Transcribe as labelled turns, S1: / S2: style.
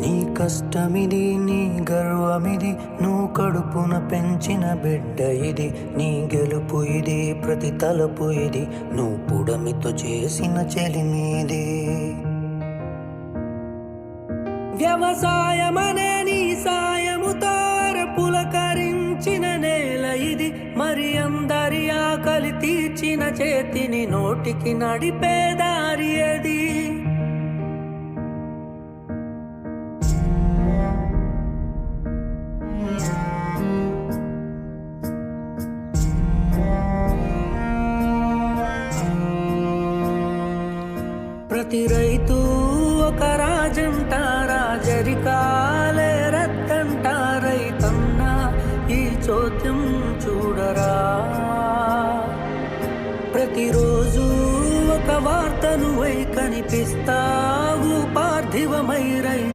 S1: నీ కష్టమిది, నీ గర్వమిది, నువ్వు కడుపున పెంచిన బిడ్డ ఇది. నీ గెలుపు ఇది, ప్రతి తలపు ఇది, నువ్వు పుడమితో చేసిన చెలిమీది. వ్యవసాయమనే నీ సాయముతో పులకరించిన నేల ఇది. మరి అందరి ఆకలి తీర్చిన చేతిని నోటికి నడిపే దారి అది. ప్రతి రైతు ఒక రాజంట, రాజరికాలే రత్తంట. రైతన్న ఈ చోద్యం చూడరా, ప్రతిరోజు ఒక వార్తను కనిపిస్తావు పార్థివమై.